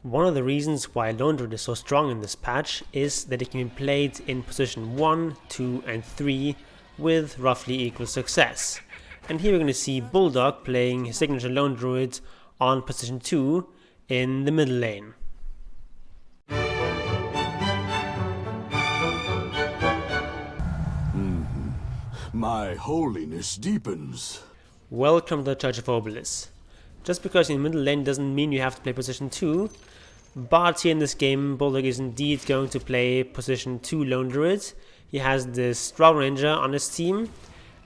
One of the reasons why Lone Druid is so strong in this patch is that it can be played in position 1, 2 and 3 with roughly equal success. And here we're going to see Bulldog playing his signature Lone Druid on position 2 in the middle lane. My holiness deepens. Welcome to the Church of Obelisk. Just because you're in the middle lane doesn't mean you have to play position 2, but here in this game Bulldog is indeed going to play position 2 Lone Druid. He has this Drow Ranger on his team,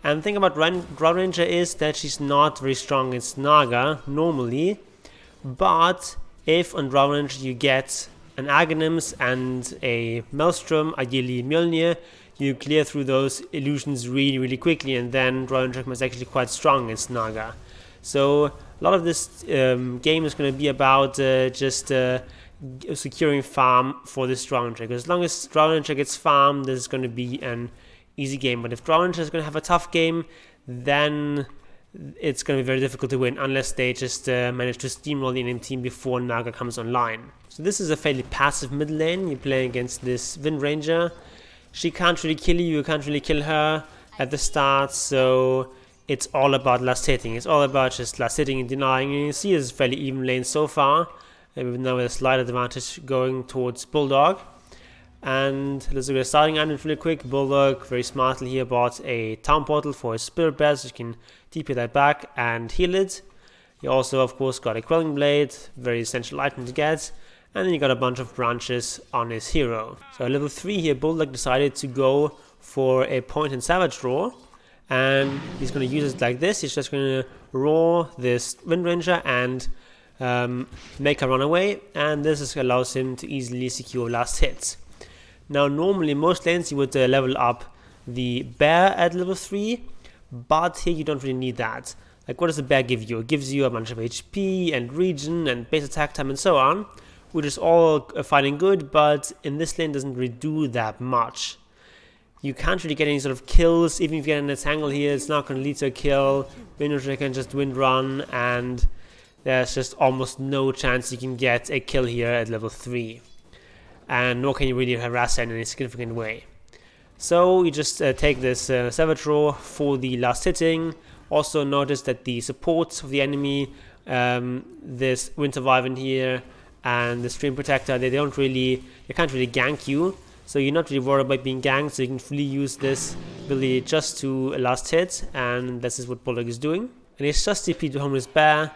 and the thing about Drow Ranger is that she's not very strong against Naga normally, but if on Drow Ranger you get an Aghanims and a Maelstrom, ideally Mjolnir, you clear through those illusions really quickly, and then Drow Ranger is actually quite strong against Naga. So a lot of this game is going to be about just securing farm for this Drow Ranger, because as long as Drow Ranger gets farm, this is going to be an easy game. But if Drow Ranger is going to have a tough game, then it's going to be very difficult to win unless they just manage to steamroll the enemy team before Naga comes online. So this is a fairly passive mid lane. You're playing against this Wind Ranger. She can't really kill you can't really kill her at the start, so it's all about last hitting. It's all about just last hitting and denying. And you see it's a fairly even lane so far, now with a slight advantage going towards Bulldog. And let's look at the starting items really quick. Bulldog very smartly here bought a town portal for his spirit bear, so you can TP that back and heal it. He also of course got a quelling blade, very essential item to get. And then you got a bunch of branches on his hero. So at level 3 here, Bulldog decided to go for a point and savage draw. And he's going to use it like this. He's just going to roar this Wind Ranger and make her run away. And this allows him to easily secure last hits. Now normally most lanes you would level up the bear at level 3. But here you don't really need that. Like, what does the bear give you? It gives you a bunch of HP and regen and base attack time and so on, which is all fine and good, but in this lane doesn't really do that much. You can't really get any sort of kills. Even if you get an entangle here, it's not going to lead to a kill. Wind Ranger can just wind run, and there's just almost no chance you can get a kill here at level 3. And nor can you really harass her in any significant way. So you just take this Savage Roar for the last hitting. Also notice that the supports of the enemy, this Winter Wyvern here, and the Stream Protector, they can't really gank you, so you're not really worried about being ganked, so you can fully use this ability just to last hit, and this is what Bulldog is doing. And he's just TP to home his bear,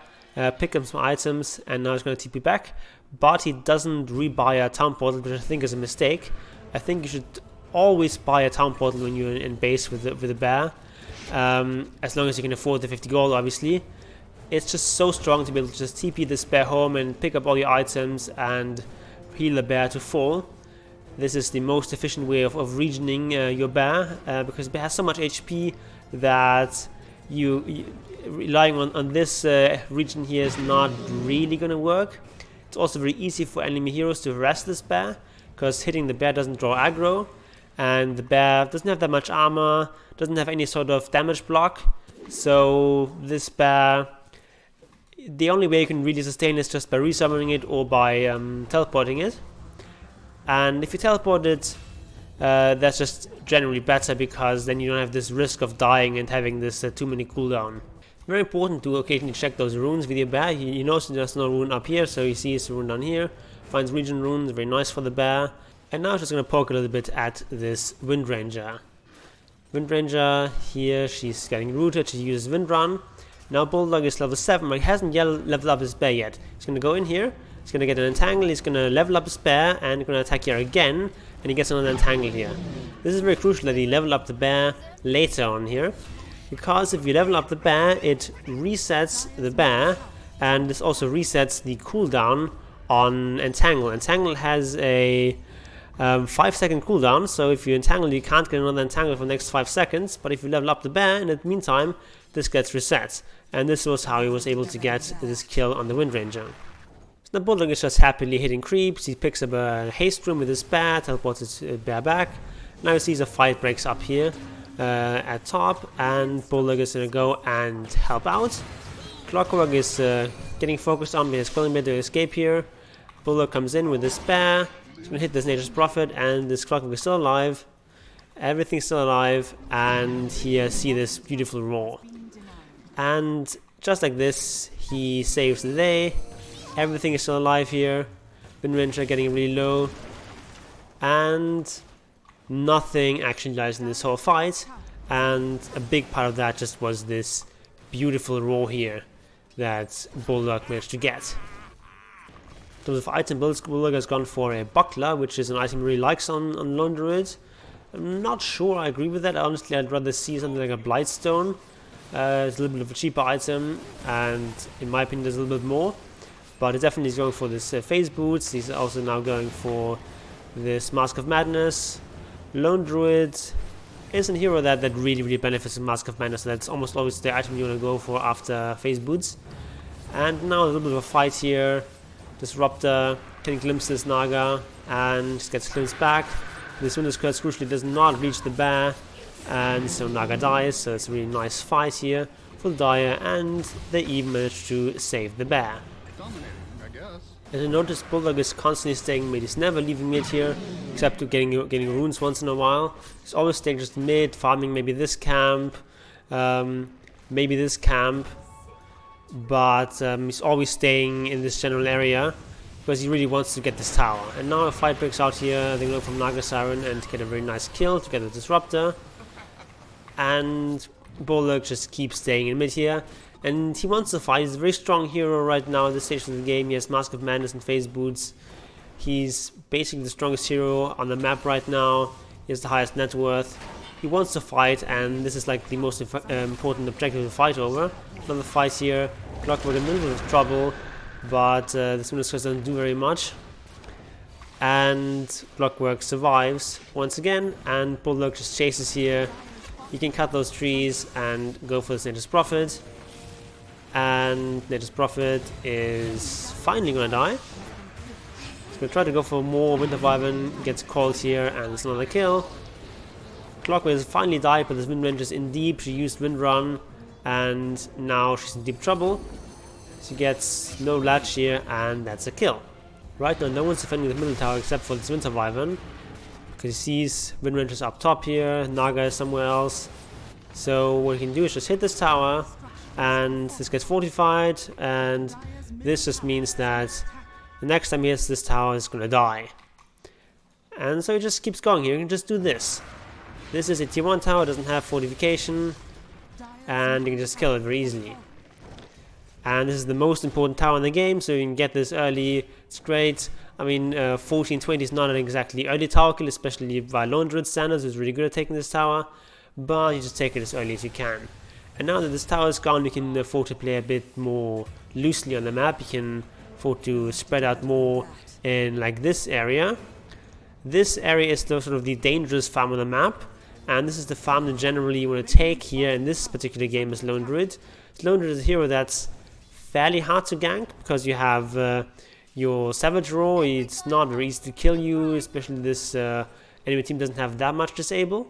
pick up some items, and now he's going to TP back, but he doesn't rebuy a town portal, which I think is a mistake. I think you should always buy a town portal when you're in base with the bear, as long as you can afford the 50 gold, obviously. It's just so strong to be able to just TP this bear home and pick up all the items and heal the bear to full. This is the most efficient way of regening your bear, because the bear has so much HP that you relying on this regen here is not really going to work. It's also very easy for enemy heroes to harass this bear, because hitting the bear doesn't draw aggro, and the bear doesn't have that much armor, doesn't have any sort of damage block, so this bear, the only way you can really sustain is just by resummoning it or by teleporting it. And if you teleport it, that's just generally better, because then you don't have this risk of dying and having this too many cooldown. Very important to occasionally check those runes with your bear. You notice there's no rune up here, so you see it's a rune down here. Finds region runes, very nice for the bear. And now I'm just going to poke a little bit at this Wind Ranger. Wind Ranger here, she's getting rooted, she uses Wind Run. Now Bulldog is level 7, but he hasn't yet leveled up his bear yet. He's going to go in here, he's going to get an entangle, he's going to level up his bear, and he's going to attack here again, and he gets another entangle here. This is very crucial that he level up the bear later on here, because if you level up the bear, it resets the bear, and this also resets the cooldown on entangle. Entangle has a 5-second cooldown, so if you entangle, you can't get another entangle for the next 5 seconds, but if you level up the bear, in the meantime, this gets reset. And this was how he was able to get this kill on the Wind Ranger. So the Bulldog is just happily hitting creeps. He picks up a haste room with his bear, teleports his bear back. Now he sees a fight breaks up here at top, and Bulldog is going to go and help out. Clockwork is getting focused on his quelling mid to escape here. Bulldog comes in with this bear. He's gonna hit this Nature's Prophet, and this Clockwork is still alive. Everything's still alive, and here see this beautiful roar. And just like this, he saves the day. Everything is still alive here. Wind Ranger getting really low, and nothing actually dies in this whole fight. And a big part of that just was this beautiful roar here that Bulldog managed to get. In terms of item builds, Bulldog has gone for a buckler, which is an item he really likes on Lone Druid. I'm not sure I agree with that. Honestly, I'd rather see something like a Blightstone. It's a little bit of a cheaper item, and in my opinion there's a little bit more. But it definitely is going for this phase boots. He's also now going for this Mask of Madness. Lone Druid is a hero that really benefits from Mask of Madness. So that's almost always the item you want to go for after phase boots. And now a little bit of a fight here. Disruptor can glimpse this Naga and just gets glimpsed back. This Winter's Curse crucially does not reach the bear, and so Naga dies. So it's a really nice fight here for the Dire, and they even manage to save the bear. As you notice, Bulldog is constantly staying mid. He's never leaving mid here, except to getting runes once in a while. He's always staying just mid, farming maybe this camp, but he's always staying in this general area because he really wants to get this tower. And now a fight breaks out here. They go from Naga Siren and get a very nice kill to get the Disruptor. And Bulldog just keeps staying in mid here. And he wants to fight. He's a very strong hero right now at this stage of the game. He has Mask of Madness and Phase Boots. He's basically the strongest hero on the map right now. He has the highest net worth. He wants to fight, and this is like the most important objective to fight over. Another fight here. Clockwork in a little bit of trouble, but the Winter's Curse doesn't do very much. And Clockwork survives once again, and Bulldog just chases here. He can cut those trees and go for this Nature's Prophet. And Nature's Prophet is finally gonna die. He's gonna try to go for more Winter Wyvern, gets called here, and it's another kill. Clockwork has finally died, but this Wind Ranger is in deep. She used Wind Run, and now she's in deep trouble. She gets no latch here, and that's a kill. Right now, no one's defending the middle tower except for this Winter Wyvern, because he sees Wind Rangers up top here, Naga is somewhere else. So what he can do is just hit this tower, and this gets fortified, and this just means that the next time he hits this tower is gonna die. And so he just keeps going here. You can just do this. This is a tier 1 tower, doesn't have fortification, and you can just kill it very easily. And this is the most important tower in the game, so you can get this early. It's great. I mean, 1420 is not an exactly early tower kill, especially by Lone Druid standards, who's really good at taking this tower, but you just take it as early as you can. And now that this tower is gone, you can afford to play a bit more loosely on the map. You can afford to spread out more in like this area. This area is the sort of the dangerous farm on the map, and this is the farm that generally you want to take here in this particular game as Lone Druid. So Lone Druid is a hero that's fairly hard to gank because you have your Savage Roar. It's not very easy to kill you, especially this enemy team doesn't have that much disable.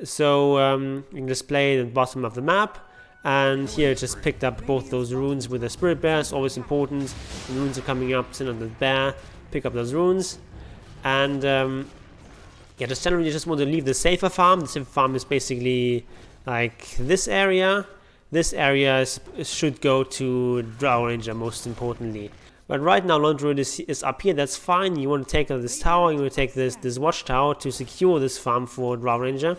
So you can just play at the bottom of the map, and here just picked up both those runes with the Spirit Bear. It's always important. The runes are coming up, sit on the bear, pick up those runes, and yeah, just generally you just want to leave the safer farm. The safer farm is basically like this area. This area should go to Drow Ranger most importantly. But right now Lone Druid is up here, that's fine. You want to take this tower, you want to take this watchtower to secure this farm for Drow Ranger.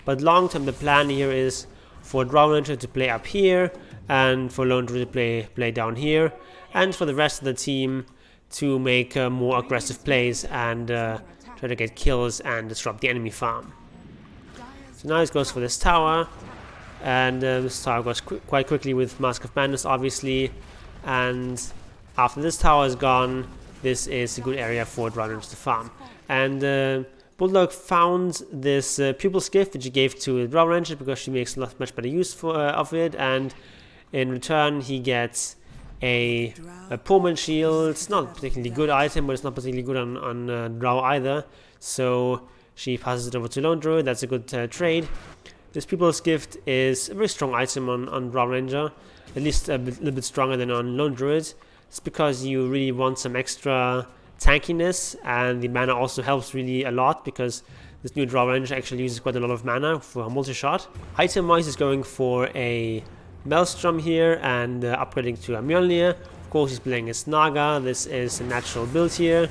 But long term the plan here is for Drow Ranger to play up here, and for Lone Druid to play down here, and for the rest of the team to make more aggressive plays and try to get kills and disrupt the enemy farm. So now he goes for this tower, and this tower goes quite quickly with Mask of Madness obviously, and after this tower is gone, this is a good area for Drow Rangers to farm. And Bulldog found this Pupil's Gift that she gave to Drow Ranger because she makes much better use of it, and in return he gets a Pullman Shield. It's not a particularly good item, but it's not particularly good on Drow either, so she passes it over to Lone Druid. That's a good trade. This Pupil's Gift is a very strong item on Drow Ranger, at least a little bit stronger than on Lone Druid. It's because you really want some extra tankiness, and the mana also helps really a lot because this new Drow Ranger actually uses quite a lot of mana for a multi-shot. Item-wise is going for a Maelstrom here and upgrading to a Mjolnir. Of course, he's playing as Naga. This is a natural build here.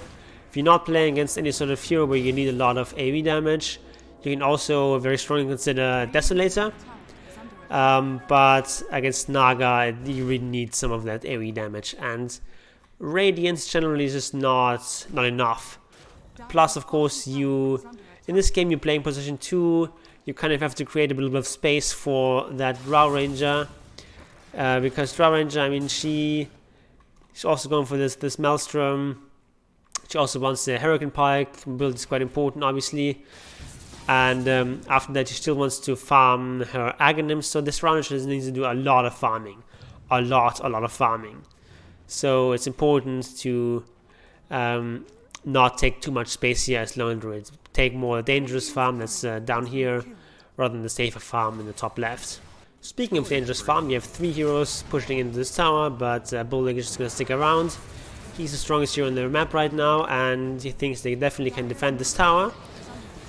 If you're not playing against any sort of hero where you need a lot of AoE damage, you can also very strongly consider Desolator. But against Naga, you really need some of that AoE damage, and Radiance generally is just not enough. Plus, of course, in this game you're playing position 2, you kind of have to create a little bit of space for that Drow Ranger, because Drow Ranger, I mean, she's also going for this Maelstrom. She also wants the Hurricane Pike. Build is quite important, obviously. And after that, she still wants to farm her Aghanims. So this round she needs to do a lot of farming. A lot of farming. So it's important to not take too much space here as Lone Druid. Take more dangerous farm that's down here, rather than the safer farm in the top left. Speaking of dangerous farm, you have 3 heroes pushing into this tower, but Bulldog is just going to stick around. He's the strongest hero on the map right now, and he thinks they definitely can defend this tower.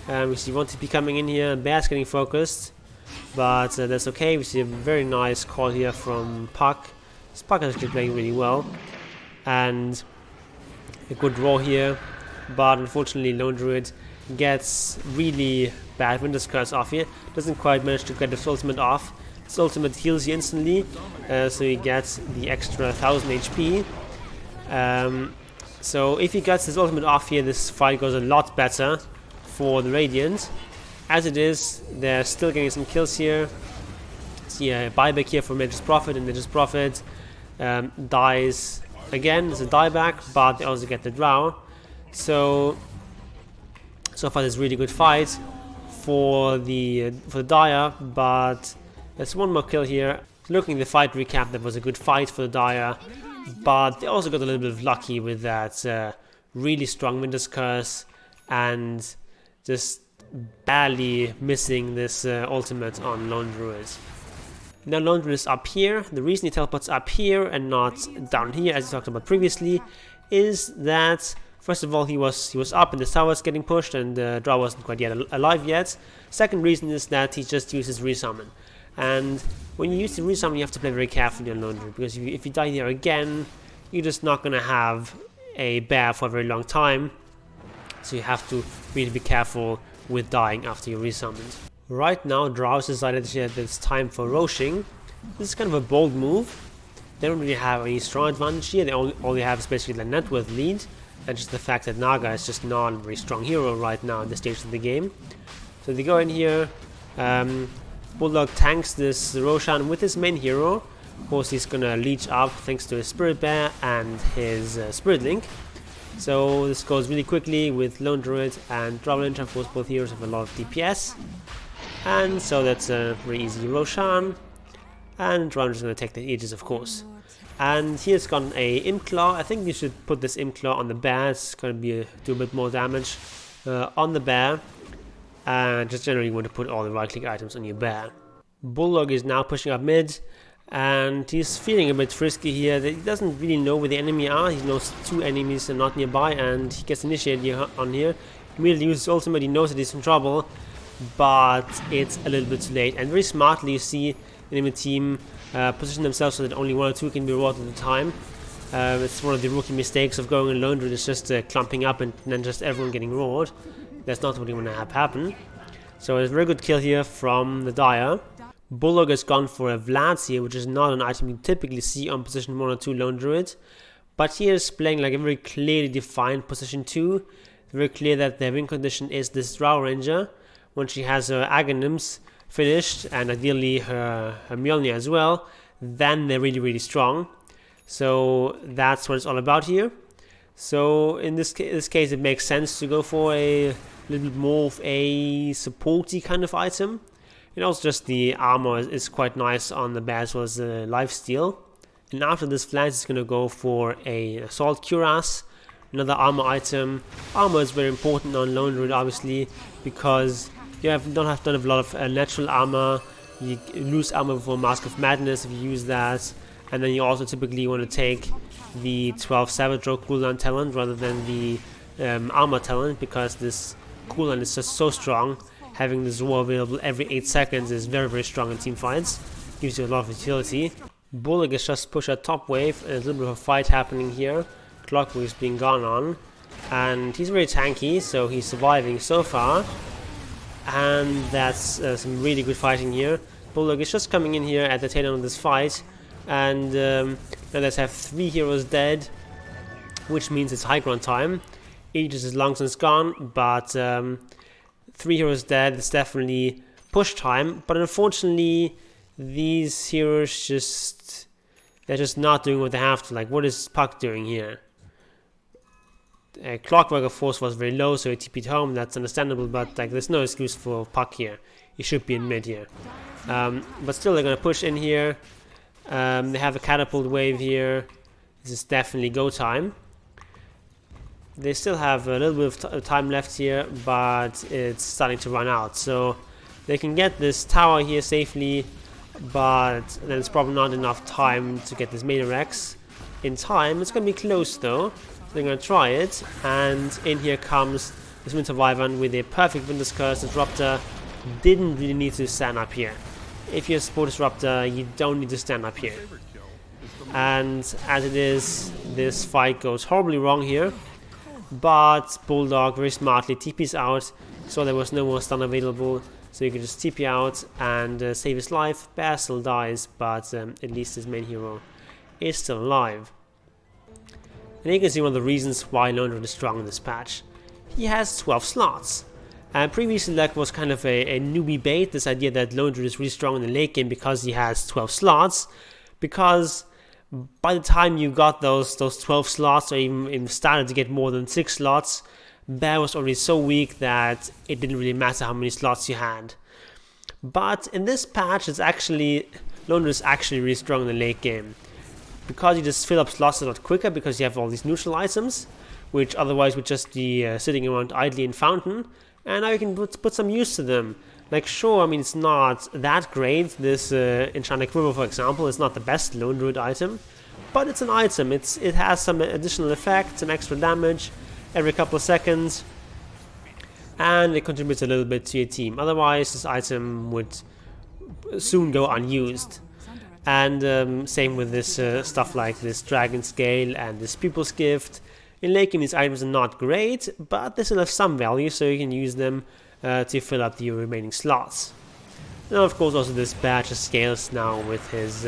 We see want to be coming in here, and Bear's getting focused, but that's okay. We see a very nice call here from Puck. Puck is actually playing really well, and a good draw here, but unfortunately Lone Druid gets really bad Winter's Curse off here. Doesn't quite manage to get his ultimate off. His ultimate heals you instantly, so he gets the extra 1000 HP. So if he gets his ultimate off here, this fight goes a lot better for the Radiant. As it is, they're still getting some kills here. See a buyback here for Nature's Prophet, and Nature's Prophet dies again. There's a dieback, but they also get the Drow. So far there's a really good fight for the Dire, but there's one more kill here. Looking at the fight recap, that was a good fight for the Dire, but they also got a little bit of lucky with that really strong Winter's Curse and just barely missing this ultimate on Lone Druid. Now Lone Druid is up here. The reason he teleports up here and not down here, as we talked about previously, is that first of all he was up and the tower was getting pushed, and Drow wasn't quite yet alive yet. Second reason is that he just uses resummon. And when you use the resummon, you have to play very carefully on Lone Druid, because if you die here again, you're just not going to have a bear for a very long time. So you have to really be careful with dying after you resummoned. Right now, Drow decided that it's time for Roshan. This is kind of a bold move. They don't really have any strong advantage here. They all they have is basically the net worth lead, and just the fact that Naga is just not a very strong hero right now at this stage of the game. So they go in here. Bulldog tanks this Roshan with his main hero. Of course, he's gonna leech up thanks to his Spirit Bear and his Spirit Link. So this goes really quickly with Lone Druid and Drow Ranger. Of course, both heroes have a lot of DPS. And so that's a very easy Roshan. And Drow Ranger's gonna take the Aegis, of course. And here's got a Imp Claw. I think you should put this Imp Claw on the bear. It's gonna do a bit more damage on the bear. And just generally want to put all the right click items on your bear. Bulldog is now pushing up mid, and he's feeling a bit frisky here. He doesn't really know where the enemy are. He knows 2 enemies are not nearby, and he gets initiated here on here. Immediately uses ultimate. He knows that he's in trouble, but it's a little bit too late. And very smartly, you see the enemy team position themselves so that only 1 or 2 can be wrought at a time. It's one of the rookie mistakes of going in Lone Druid. It's just clumping up and then just everyone getting roared. That's not what you want to have happen. So it's a very good kill here from the Dire. Bulldog has gone for a Vlad here, which is not an item you typically see on position 1 or 2 Lone Druid. But he is playing like a very clearly defined position 2. It's very clear that their win condition is this Drow Ranger. When she has her Aghanims finished, and ideally her Mjolnir as well, then they're really strong. So that's what it's all about here. So in this case, it makes sense to go for a little bit more of a supporty kind of item. And also just the armor is quite nice on the bear, as well as the lifesteal. And after this flank, it's going to go for a Assault Cuirass, another armor item. Armor is very important on Lone Druid, obviously, because you don't have a lot of natural armor. You lose armor for Mask of Madness if you use that. And then you also typically want to take the 12 Savage Row cooldown talent rather than the armor talent, because this cooldown is just so strong. Having this war available every 8 seconds is very, very strong in team fights. Gives you a lot of utility. Bulldog is just pushed at top wave. There's a little bit of a fight happening here. Clockwork is being gone on. And he's very tanky, so he's surviving so far. And that's some really good fighting here. Bulldog is just coming in here at the tail end of this fight. And now let's have 3 heroes dead, which means it's high ground time. Aegis is long since gone, but 3 heroes dead, it's definitely push time. But unfortunately, these heroes they're just not doing what they have to. Like, what is Puck doing here? Clockwork, of course, was very low, so he TP'd home. That's understandable, but like, there's no excuse for Puck here. He should be in mid here. But still, they're gonna push in here. They have a catapult wave here. This is definitely go time. They still have a little bit of time left here, but it's starting to run out. So they can get this tower here safely, but then it's probably not enough time to get this Meta Rex in time. It's gonna be close though. They're gonna try it, and in here comes this Winter Wyvern with a perfect Winter's Curse. Disruptor didn't really need to stand up here. If you're a Spore Disruptor, you don't need to stand up here. And as it is, this fight goes horribly wrong here. But Bulldog very smartly TP's out, so there was no more stun available. So you can just TP out and save his life. Bear still dies, but at least his main hero is still alive. And you can see one of the reasons why Lone Druid is strong in this patch. He has 12 slots. And previously that was kind of a newbie bait, this idea that Lone Druid is really strong in the late game because he has 12 slots. Because by the time you got those 12 slots, or even started to get more than 6 slots, Bear was already so weak that it didn't really matter how many slots you had. But in this patch, Lone Druid is actually really strong in the late game. Because you just fill up slots a lot quicker, because you have all these neutral items, which otherwise would just be sitting around idly in Fountain, and now you can put some use to them. Like, sure, I mean, it's not that great. This Enchanted Quiver, for example, is not the best Lone Druid item, but it's an item. It has some additional effect, some extra damage every couple of seconds, and it contributes a little bit to your team. Otherwise, this item would soon go unused. And same with this stuff like this Dragon Scale and this People's Gift. In late game, these items are not great, but they still have some value, so you can use them to fill up the remaining slots. And of course, also this badge scales now with his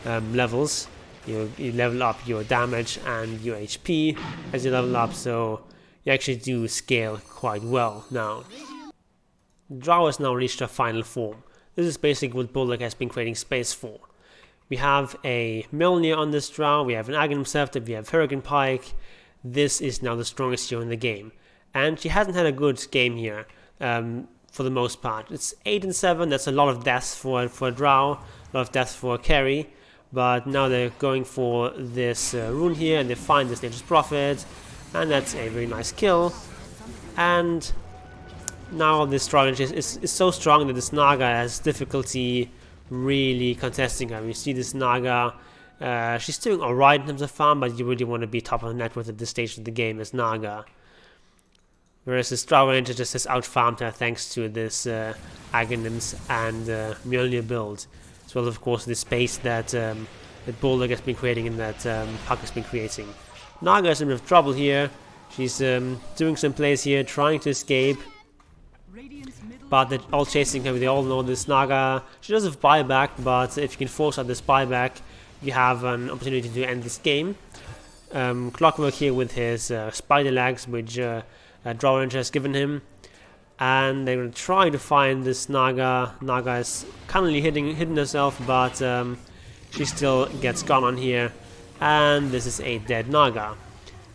levels. You level up your damage and your HP as you level up, so you actually do scale quite well now. Drow has now reached a final form. This is basically what Bulldog has been creating space for. We have a Mjolnir on this Drow, we have an Aghanim Scepter, we have Hurricane Pike. This is now the strongest hero in the game. And she hasn't had a good game here, for the most part. It's 8 and 7, that's a lot of deaths for a Drow, a lot of deaths for a carry. But now they're going for this rune here, and they find this Nature's Prophet, and that's a very nice kill. And now this Drow Ranger is so strong that this Naga has difficulty really contesting her. You see this Naga, she's doing alright in terms of farm, but you really want to be top of the net worth at this stage of the game as Naga. Whereas this Drow Ranger just has out-farmed her thanks to this Aghanims and Mjolnir build. As well, of course, the space that Bulldog has been creating and that Puck has been creating. Naga is in a bit of trouble here. She's doing some plays here, trying to escape. But they're all chasing her. They all know this Naga. She does have buyback, but if you can force out this buyback, you have an opportunity to end this game. Clockwork here with his spider legs, which Drow Ranger has given him. And they're going to try to find this Naga. Naga is currently hidden herself, but she still gets gone on here. And this is a dead Naga.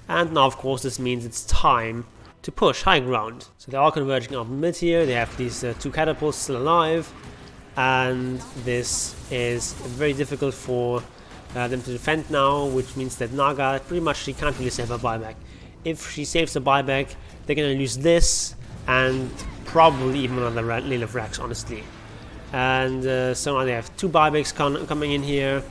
And now, of course, this means it's time to push high ground. So they're all converging up mid here. They have these 2 catapults still alive. And this is very difficult for them to defend now, which means that Naga, pretty much she can't really save her buyback. If she saves the buyback, they're going to lose this, and probably even another Lil of Rex, honestly. And so now they have 2 buybacks coming in here.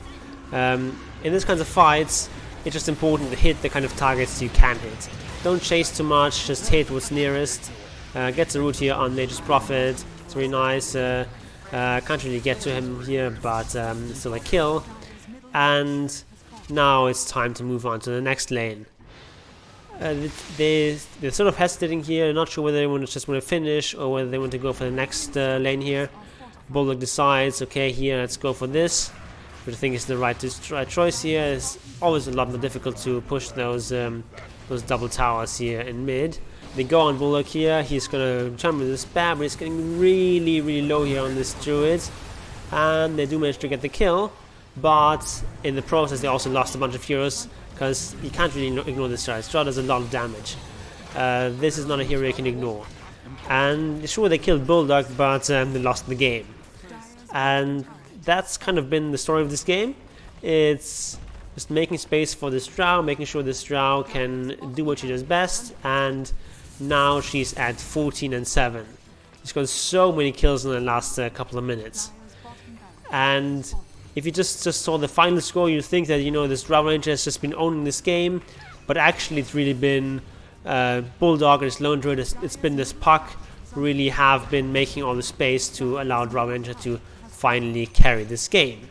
In this kinds of fights, It's just important to hit the kind of targets you can hit. Don't chase too much, just hit what's nearest. Get the root here on Nature's Prophet. It's really nice. Can't really get to him here, but still a kill. And now it's time to move on to the next lane. They're sort of hesitating here, not sure whether they just want to finish or whether they want to go for the next lane here. Bulldog decides, okay, here, let's go for this, which I think is the right choice here. It's always a lot more difficult to push those double towers here in mid. They go on Bulldog here, he's gonna jump with the spam, but he's getting really, really low here on this Druid. And they do manage to get the kill, but in the process they also lost a bunch of heroes, because you can't really ignore this Drow. This Drow does a lot of damage. This is not a hero you can ignore. And sure, they killed Bulldog, but they lost the game. And that's kind of been the story of this game. It's just making space for this Drow, making sure this Drow can do what she does best, and now she's at 14 and 7. She's got so many kills in the last couple of minutes. And if you just saw the final score, you'd think that, you know, this Drow Ranger has just been owning this game, but actually it's really been Bulldog and his Lone Druid. It's been this Puck really have been making all the space to allow Drow Ranger to finally carry this game.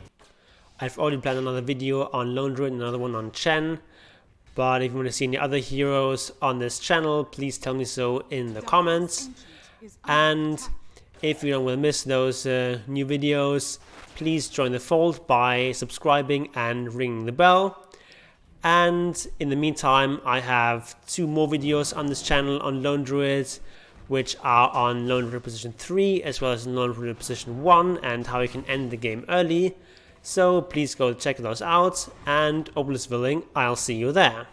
I've already planned another video on Lone Druid and another one on Chen, but if you want to see any other heroes on this channel, please tell me so in the comments. And if you don't want to miss those new videos, please join the fold by subscribing and ringing the bell. And in the meantime, I have 2 more videos on this channel on Lone Druid, which are on Lone Druid position 3 as well as Lone Druid position 1 and how you can end the game early. So please go check those out, and Obelisk willing, I'll see you there.